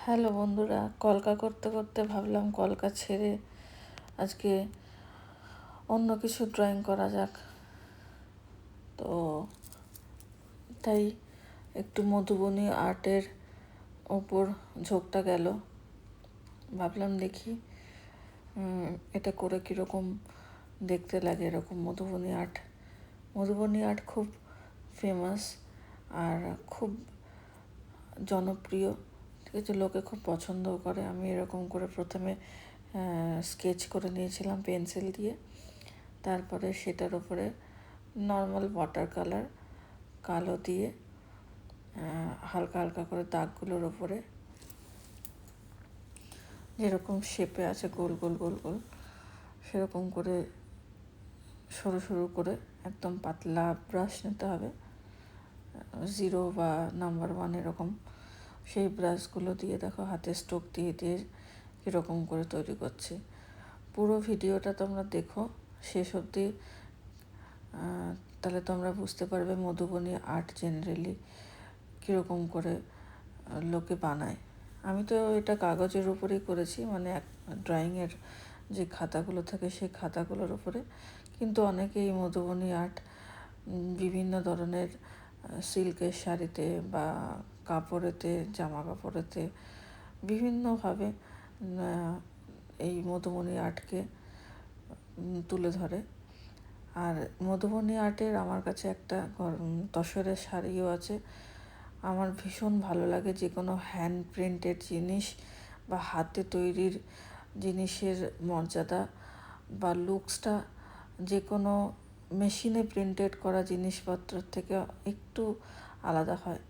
Hello বন্ধুরা, কলকা করতে করতে ভাবলাম কলকা ছেড়ে আজকে অন্য কিছু ড্রয়িং করা যাক। তো তাই একটু মধুবনী আর্টের ওপর ঝোঁকটা গেল। ভাবলাম দেখি এটা করে কীরকম দেখতে লাগে। এরকম মধুবনী আর্ট খুব ফেমাস আর খুব জনপ্রিয়, ঠিক আছে, লোকে খুব পছন্দও করে। আমি এরকম করে প্রথমে স্কেচ করে নিয়েছিলাম পেন্সিল দিয়ে, তারপরে সেটার উপরে নর্মাল ওয়াটার কালার কালো দিয়ে হালকা হালকা করে দাগগুলোর ওপরে যেরকম শেপে আছে গোল গোল গোল গোল সেরকম করে সরু সরু করে একদম পাতলা ব্রাশ নিতে হবে, 0 বা নাম্বার 1 এরকম। সেই ব্রাশগুলো দিয়ে দেখো হাতে স্ট্রোক দিয়ে দিয়ে কীরকম করে তৈরি করছি। পুরো ভিডিওটা তোমরা দেখো শেষ অবধি, তাহলে তোমরা বুঝতে পারবে মধুবনী আর্ট জেনারেলি কীরকম করে লোকে বানায়। আমি তো এটা কাগজের উপরেই করেছি, মানে ড্রয়িংয়ের যে খাতাগুলো থাকে সেই খাতাগুলোর উপরে, কিন্তু অনেকে এই মধুবনী আর্ট বিভিন্ন ধরনের সিল্কের শাড়িতে বা কাপড়েতে, জামা কাপড়েতে বিভিন্নভাবে এই মধুবনী আর্টকে তুলে ধরে। আর মধুবনী আর্টের আমার কাছে একটা তসরের শাড়িও আছে। আমার ভীষণ ভালো লাগে যে কোনো হ্যান্ড প্রিন্টেড জিনিস বা হাতে তৈরির জিনিসের মর্যাদা বা লুকসটা যে কোনো মেশিনে প্রিন্টেড করা জিনিসপত্রের থেকে একটু আলাদা হয়।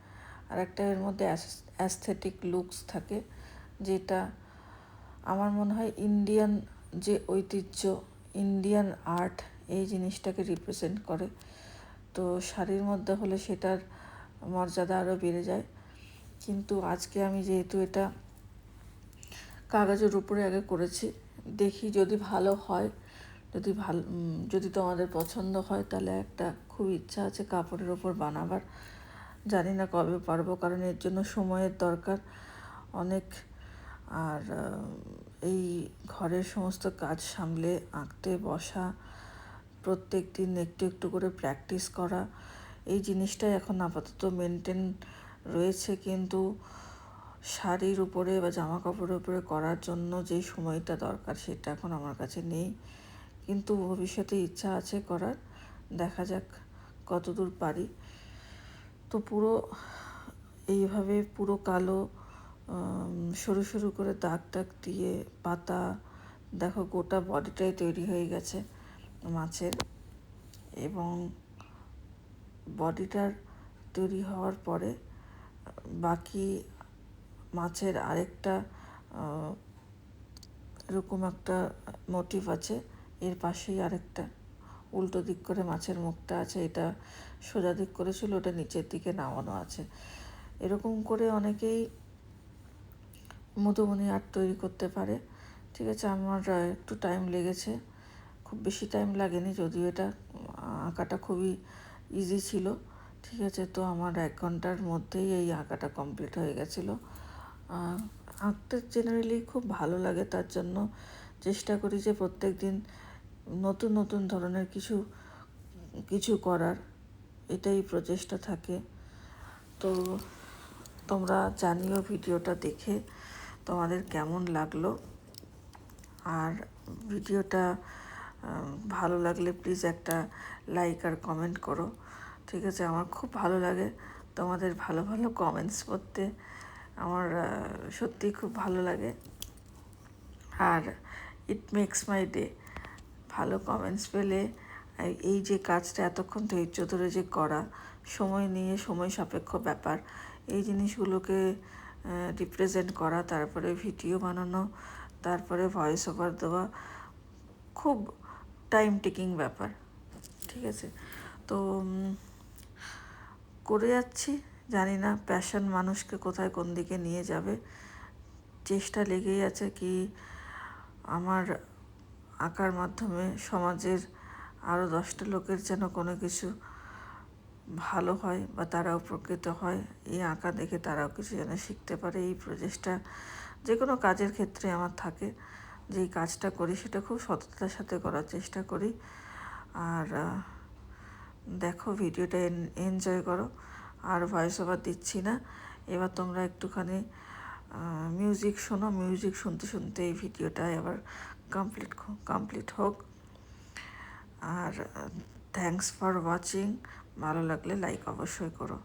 আর একটা এর মধ্যে অ্যাস্থেটিক লুকস থাকে, যেটা আমার মনে হয় ইন্ডিয়ান যে ঐতিহ্য, ইন্ডিয়ান আর্ট, এই জিনিসটাকে রিপ্রেজেন্ট করে। তো শাড়ির মধ্যে হলে সেটার মর্যাদা আরও বেড়ে যায়। কিন্তু আজকে আমি যেহেতু এটা কাগজের উপরে আগে করেছি, দেখি যদি ভালো হয়, যদি তোমাদের পছন্দ হয়, তাহলে একটা খুব ইচ্ছা আছে কাপড়ের ওপর বানাবার। জানি না কবে পারবো, কারণ এর জন্য সময়ের দরকার অনেক। আর এই ঘরের সমস্ত কাজ সামলে আঁকতে বসা, প্রত্যেক দিন একটু একটু করে প্র্যাকটিস করা, এই জিনিসটাই এখন আপাতত মেনটেন রয়েছে। কিন্তু শাড়ির উপরে বা জামা কাপড়ের উপরে করার জন্য যেই সময়টা দরকার সেটা এখন আমার কাছে নেই। কিন্তু ভবিষ্যতে ইচ্ছা আছে করার, দেখা যাক কতদূর পারি। তো পুরো এইভাবে পুরো কালো সরু সরু করে দাগ দাগ দিয়ে পাতা, দেখো গোটা বডিটাই তৈরি হয়ে গেছে মাছের। এবং বডিটার তৈরি হওয়ার পরে বাকি মাছের আরেকটা এরকম একটা মোটিভ আছে, এর পাশেই আরেকটা উল্টো দিক করে মাছের মুখটা আছে, এটা সোজা দিক করেছিল, ওটা নিচের দিকে নামানো আছে। এরকম করে অনেকেই মধুবনী আর্ট তৈরি করতে পারে, ঠিক আছে। আমার একটু টাইম লেগেছে, খুব বেশি টাইম লাগেনি, যদিও এটা আঁকাটা খুবই ইজি ছিল, ঠিক আছে। তো আমার 1 ঘন্টার মধ্যেই এই আঁকাটা কমপ্লিট হয়ে গেছিলো। আঁকতে জেনারেলি খুব ভালো লাগে, তার জন্য চেষ্টা করি যে প্রত্যেক দিন নতুন নতুন ধরনের কিছু করার, এটাই প্রচেষ্টা থাকে। তো তোমরা জানিও ভিডিওটা দেখে তোমাদের কেমন লাগলো। আর ভিডিওটা ভালো লাগলে প্লিজ একটা লাইক আর কমেন্ট করো, ঠিক আছে। আমার খুব ভালো লাগে তোমাদের ভালো ভালো কমেন্টস পড়তে, আমার সত্যিই খুব ভালো লাগে। আর ইট মেক্স মাই ডে। ভালো কমেন্টস পেলে, এই যে কাজটা এতক্ষণ ধৈর্য ধরে যে করা, সময় নিয়ে, সময় সাপেক্ষ ব্যাপার, এই জিনিসগুলোকে রিপ্রেজেন্ট করা, তারপরে ভিডিও বানানো, তারপরে ভয়েস ওভার দেওয়া, খুব টাইম টেকিং ব্যাপার, ঠিক আছে। তো করে যাচ্ছি, জানি না প্যাশন মানুষকে কোথায় কোন দিকে নিয়ে যাবে। চেষ্টা লেগেই আছে কি আমার আঁকার মাধ্যমে সমাজের আরও 10টা লোকের যেন কোনো কিছু ভালো হয় বা তারা উপকৃত হয়, এই আঁকা দেখে তারাও কিছু যেন শিখতে পারে, এই প্রচেষ্টা যে কোনো কাজের ক্ষেত্রে আমার থাকে। যেই কাজটা করি সেটা খুব সততার সাথে করার চেষ্টা করি। আর দেখো, ভিডিওটা এনজয় করো। আর ভয়েস ওভার দিচ্ছি না, এবার তোমরা একটুখানি মিউজিক শোনো। মিউজিক শুনতে শুনতে এই ভিডিওটা এবার কমপ্লিট হোক। আর থ্যাঙ্কস ফর ওয়াচিং। ভালো লাগলে লাইক অবশ্যই করো।